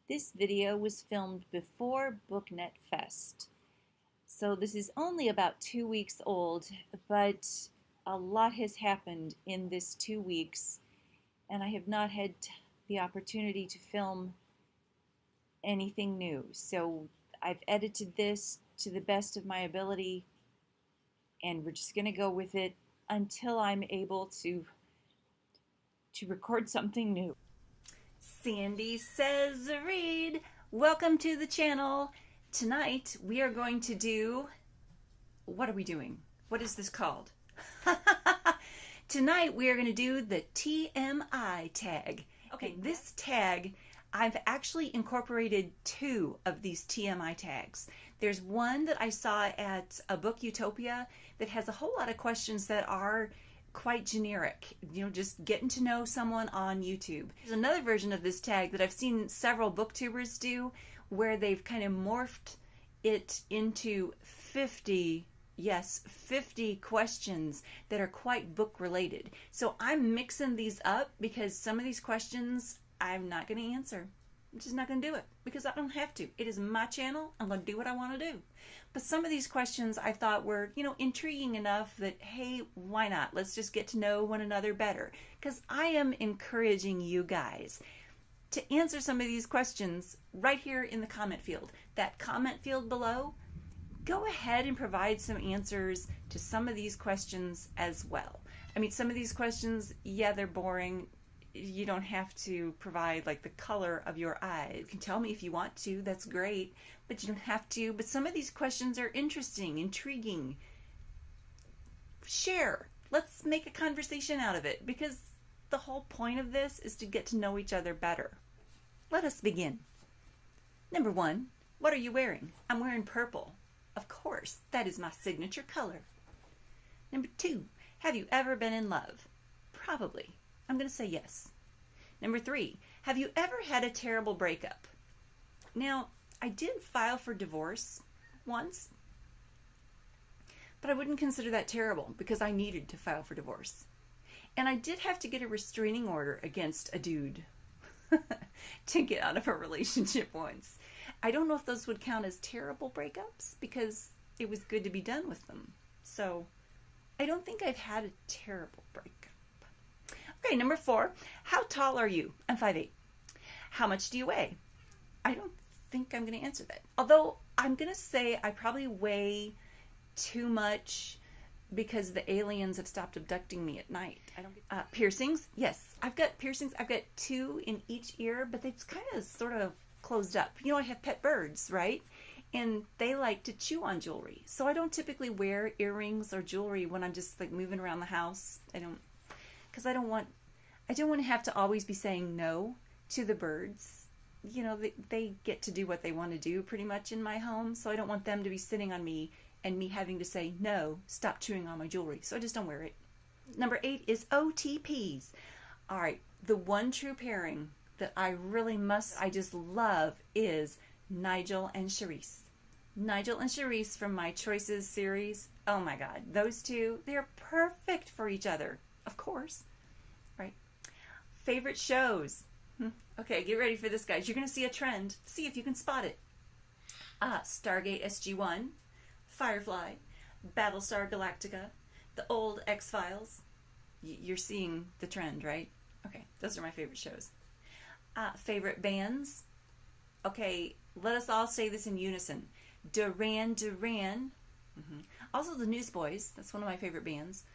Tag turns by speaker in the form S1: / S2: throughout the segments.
S1: This video was filmed before BookNet Fest, so this is only about 2 weeks old, but a lot has happened in this 2 weeks, and I have not had the opportunity to film anything new. So I've edited this to the best of my ability, and we're just going to go with it until I'm able to record something new. Sandy Says Read. Welcome to the channel. Tonight we are going to do, what are we doing? What is this called? Tonight we are going to do the TMI tag. Okay, this tag, I've actually incorporated 2 of these TMI tags. There's one that I saw at a Book Utopia that has a whole lot of questions that are quite generic, just getting to know someone on YouTube. There's another version of this tag that I've seen several BookTubers do where they've kind of morphed it into 50 questions that are quite book related. So I'm mixing these up because some of these questions I'm not going to answer. I'm just not going to do it because I don't have to. It is my channel. I'm going to do what I want to do. But some of these questions I thought were, intriguing enough that, hey, why not? Let's just get to know one another better. Because I am encouraging you guys to answer some of these questions right here in the comment field. That comment field below, go ahead and provide some answers to some of these questions as well. I mean, some of these questions, yeah, they're boring. You don't have to provide like the color of your eyes. You can tell me if you want to, that's great, but you don't have to. But some of these questions are interesting, intriguing. Share. Let's make a conversation out of it because the whole point of this is to get to know each other better. Let us begin. Number 1, what are you wearing? I'm wearing purple. Of course, that is my signature color. Number 2, have you ever been in love? Probably. I'm going to say yes. Number 3, have you ever had a terrible breakup? Now, I did file for divorce once, but I wouldn't consider that terrible because I needed to file for divorce. And I did have to get a restraining order against a dude to get out of a relationship once. I don't know if those would count as terrible breakups because it was good to be done with them. So I don't think I've had a terrible breakup. Okay, number 4, how tall are you? I'm 5'8". How much do you weigh? I don't think I'm going to answer that. Although I'm going to say I probably weigh too much because the aliens have stopped abducting me at night. Piercings? Yes, I've got piercings. I've got 2 in each ear, but they've kind of sort of closed up. I have pet birds, right? And they like to chew on jewelry. So I don't typically wear earrings or jewelry when I'm just like moving around the house. Because I don't want to have to always be saying no to the birds. They get to do what they want to do pretty much in my home, so I don't want them to be sitting on me and me having to say, no, stop chewing on my jewelry. So I just don't wear it. Number 8 is OTPs. All right, the one true pairing that I just love is Nigel and Charisse. Nigel and Charisse from my Choices series. Oh my God, those two, they're perfect for each other. Of course, right? Favorite shows. Okay, get ready for this, guys. You're going to see a trend. See if you can spot it. Stargate SG-1, Firefly, Battlestar Galactica, the old X-Files. You're seeing the trend, right? Okay, those are my favorite shows. Favorite bands. Okay, let us all say this in unison. Duran Duran. Also the Newsboys. That's one of my favorite bands.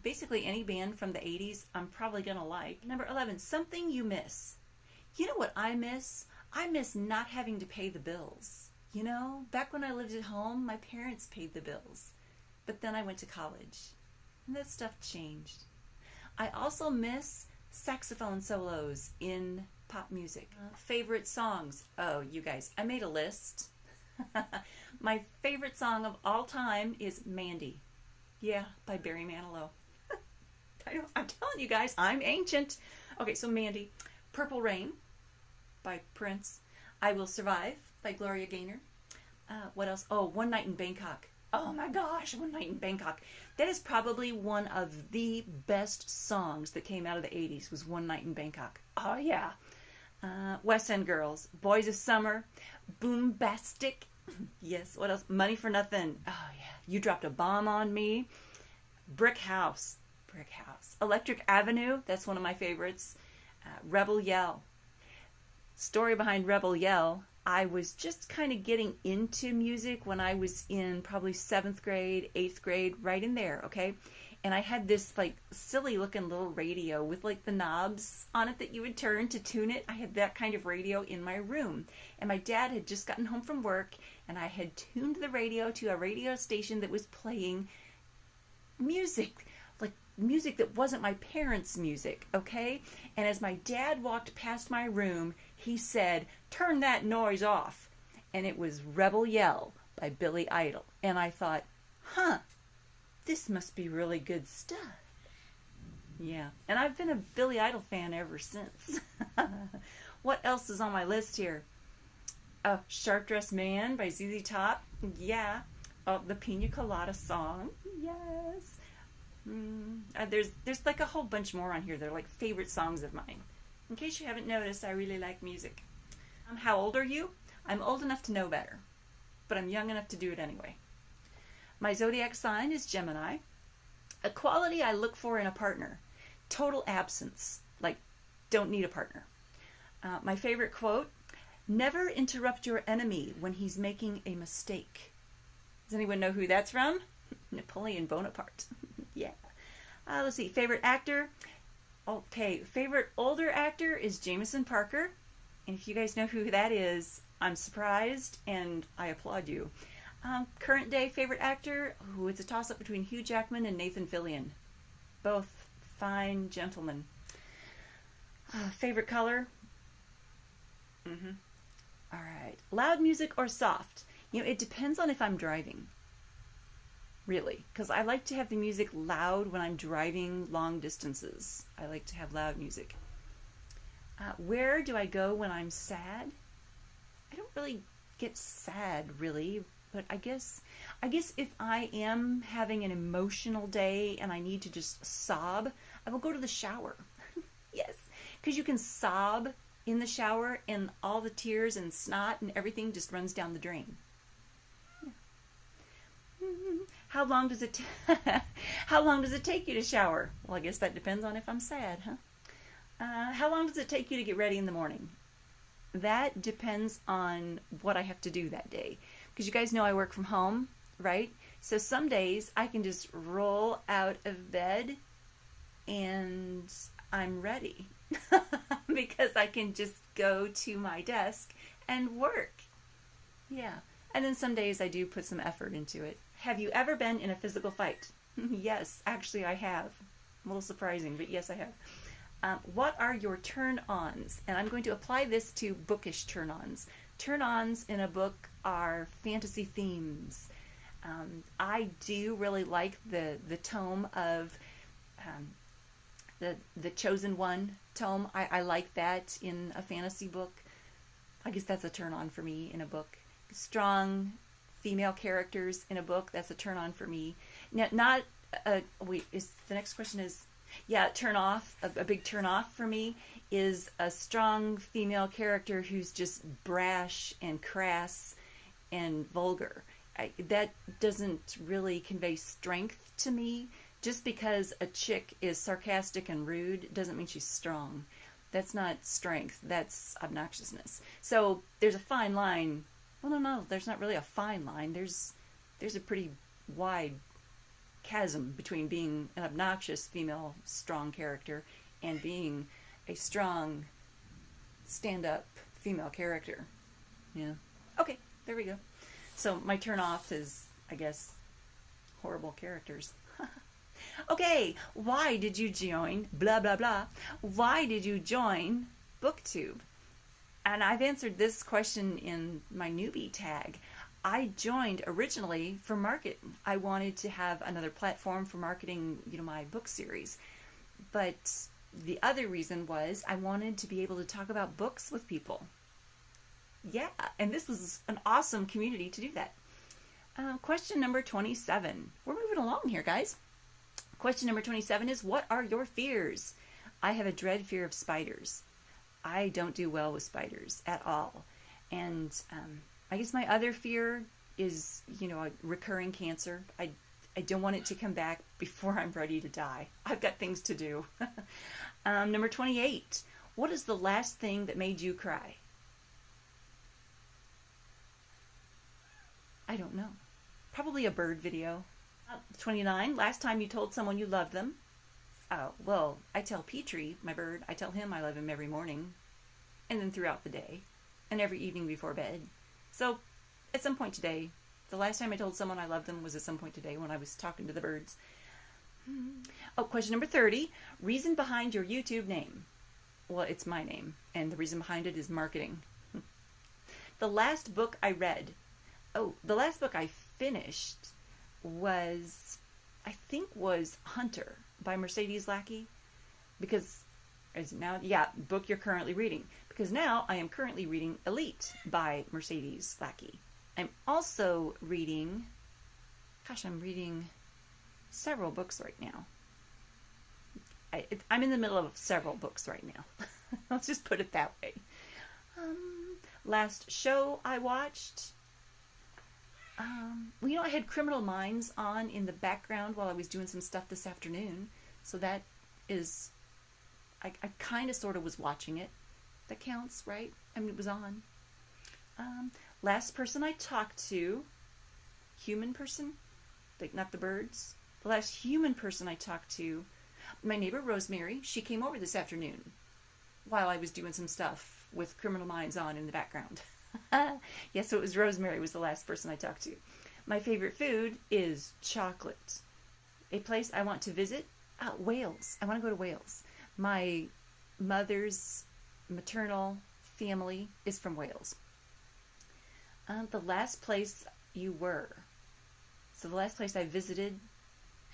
S1: Basically any band from the 80s I'm probably gonna like. Number 11, something you miss. You know what I miss? I miss not having to pay the bills. Back when I lived at home, my parents paid the bills. But then I went to college and that stuff changed. I also miss saxophone solos in pop music. Favorite songs. Oh, you guys, I made a list. My favorite song of all time is Mandy. Yeah, by Barry Manilow. I'm telling you guys, I'm ancient. Okay, so Mandy. Purple Rain by Prince. I Will Survive by Gloria Gaynor. What else? Oh, One Night in Bangkok. Oh my gosh, One Night in Bangkok. That is probably one of the best songs that came out of the 80s was One Night in Bangkok. Oh yeah. West End Girls, Boys of Summer, Boombastic. Yes, what else? Money for Nothing. Oh, yeah. You Dropped a Bomb on Me. Brick House. Brick House. Electric Avenue. That's one of my favorites. Rebel Yell. Story behind Rebel Yell. I was just kind of getting into music when I was in probably 7th grade, 8th grade, right in there, okay? And I had this like silly looking little radio with like the knobs on it that you would turn to tune it. I had that kind of radio in my room. And my dad had just gotten home from work and I had tuned the radio to a radio station that was playing music, like music that wasn't my parents' music, okay? And as my dad walked past my room, he said, "Turn that noise off." And it was Rebel Yell by Billy Idol. And I thought, huh, this must be really good stuff. Yeah, and I've been a Billy Idol fan ever since. What else is on my list here? Oh, Sharp Dressed Man by ZZ Top. Yeah. Oh, the Pina Colada song. Yes. There's like a whole bunch more on here. They're like favorite songs of mine. In case you haven't noticed, I really like music. How old are you? I'm old enough to know better, but I'm young enough to do it anyway. My zodiac sign is Gemini. A quality I look for in a partner: total absence, like don't need a partner. My favorite quote: never interrupt your enemy when he's making a mistake. Does anyone know who that's from? Napoleon Bonaparte. Yeah. Let's see. Favorite actor? Okay, favorite older actor is Jameson Parker. And if you guys know who that is, I'm surprised and I applaud you. Current day favorite actor? Oh, it's a toss-up between Hugh Jackman and Nathan Fillion. Both fine gentlemen. Favorite color? All right. Loud music or soft? You know, it depends on if I'm driving. Really. Because I like to have the music loud when I'm driving long distances. I like to have loud music. Where do I go when I'm sad? I don't really get sad, really. But I guess if I am having an emotional day and I need to just sob, I will go to the shower. Yes, because you can sob in the shower and all the tears and snot and everything just runs down the drain. Yeah. How long does it take you to shower? Well, I guess that depends on if I'm sad, huh? How long does it take you to get ready in the morning? That depends on what I have to do that day. Because you guys know I work from home, right? So some days I can just roll out of bed and I'm ready. Because I can just go to my desk and work. Yeah. And then some days I do put some effort into it. Have you ever been in a physical fight? Yes, actually I have. A little surprising, but yes, I have. What are your turn-ons? And I'm going to apply this to bookish turn-ons. Turn-ons in a book are fantasy themes. I do really like the tome of the Chosen One tome. I like that in a fantasy book. I guess that's a turn-on for me in a book. Strong female characters in a book, that's a turn-on for me. Now, the next question is, yeah, turn off. A big turn off for me is a strong female character who's just brash and crass and vulgar. That doesn't really convey strength to me. Just because a chick is sarcastic and rude doesn't mean she's strong. That's not strength. That's obnoxiousness. So there's a fine line. Well, no, there's not really a fine line. There's a pretty wide chasm between being an obnoxious female strong character and being a strong stand-up female character. Yeah. Okay, there we go. So my turn off is, I guess, horrible characters. Okay, why did you join blah blah blah? Why did you join BookTube? And I've answered this question in my newbie tag. I joined originally for marketing. I wanted to have another platform for marketing, my book series. But the other reason was I wanted to be able to talk about books with people. Yeah, and this was an awesome community to do that. Question number 27. We're moving along here, guys. Question number 27 is, what are your fears? I have a dread fear of spiders. I don't do well with spiders at all. And I guess my other fear is, a recurring cancer. I don't want it to come back before I'm ready to die. I've got things to do. Number 28. What is the last thing that made you cry? I don't know. Probably a bird video. 29. Last time you told someone you loved them. Oh, well, I tell Petrie, my bird, I tell him I love him every morning. And then throughout the day. And every evening before bed. So, at some point today, the last time I told someone I loved them was at some point today when I was talking to the birds. Oh, question number 30. Reason behind your YouTube name. Well, it's my name. And the reason behind it is marketing. The last book I read. Oh, the last book I finished was Hunter by Mercedes Lackey. Because, is it now? Yeah, book you're currently reading. Because now I am currently reading Elite by Mercedes Lackey. I'm also reading, I'm reading several books right now. I'm in the middle of several books right now. Let's just put it that way. Last show I watched, I had Criminal Minds on in the background while I was doing some stuff this afternoon. So that is, I kind of sort of was watching it. That counts, right? I mean, it was on. Last person I talked to, human person, like not the birds. The last human person I talked to, my neighbor Rosemary, she came over this afternoon while I was doing some stuff with Criminal Minds on in the background. Yeah, so it was Rosemary was the last person I talked to. My favorite food is chocolate. A place I want to visit, Wales. I want to go to Wales. My mother's maternal family is from Wales. The last place you were. So the last place I visited,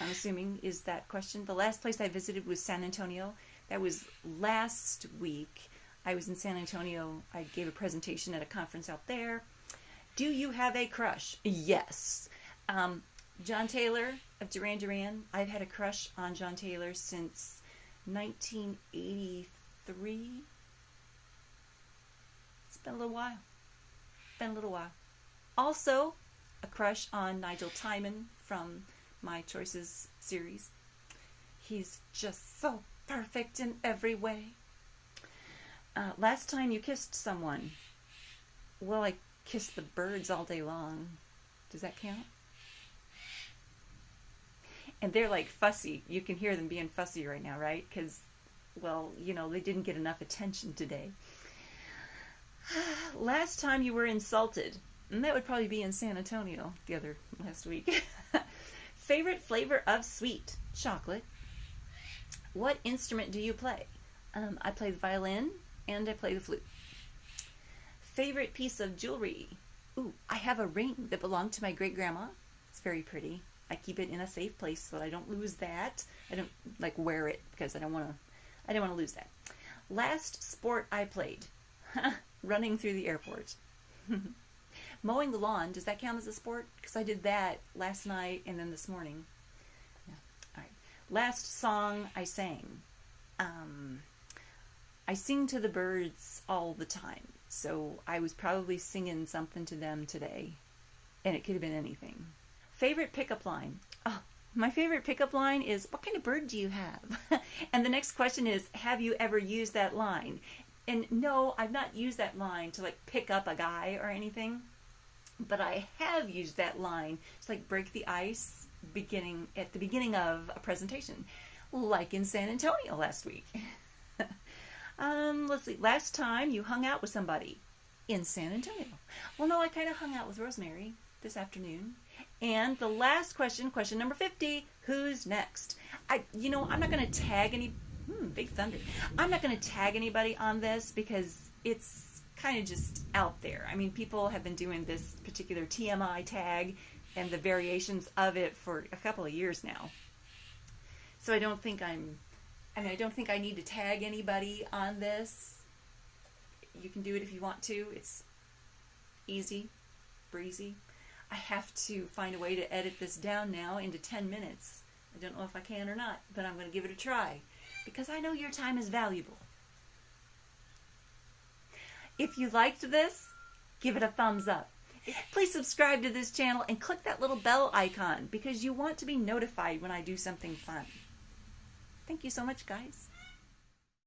S1: I'm assuming, is that question. The last place I visited was San Antonio. That was last week. I was in San Antonio. I gave a presentation at a conference out there. Do you have a crush? Yes. John Taylor of Duran Duran. I've had a crush on John Taylor since 1983. It's been a little while. Also, a crush on Nigel Timon from My Choices series. He's just so perfect in every way. Last time you kissed someone. Well, I kissed the birds all day long. Does that count? And they're like fussy. You can hear them being fussy right now, right? Because, well, they didn't get enough attention today. Last time you were insulted. And that would probably be in San Antonio last week. Favorite flavor of sweet? Chocolate. What instrument do you play? I play the violin and I play the flute. Favorite piece of jewelry? Ooh, I have a ring that belonged to my great-grandma. It's very pretty. I keep it in a safe place so that I don't lose that. I don't wear it because I don't want to lose that. Last sport I played. Running through the airport. Mowing the lawn, does that count as a sport? Because I did that last night and then this morning. Yeah. All right. Last song I sang. I sing to the birds all the time. So I was probably singing something to them today. And it could have been anything. Favorite pickup line. Oh, my favorite pickup line is, what kind of bird do you have? And the next question is, have you ever used that line? And no, I've not used that line to pick up a guy or anything. But I have used that line to break the ice at the beginning of a presentation. Like in San Antonio last week. Let's see. Last time you hung out with somebody in San Antonio. Well, no, I kind of hung out with Rosemary this afternoon. And the last question, question number 50, who's next? I'm not going to tag any... big thunder. I'm not going to tag anybody on this because it's kind of just out there. I mean, people have been doing this particular TMI tag and the variations of it for a couple of years now. So I don't think I need to tag anybody on this. You can do it if you want to. It's easy, breezy. I have to find a way to edit this down now into 10 minutes. I don't know if I can or not, but I'm going to give it a try because I know your time is valuable. If you liked this, give it a thumbs up. Please subscribe to this channel and click that little bell icon because you want to be notified when I do something fun. Thank you so much, guys.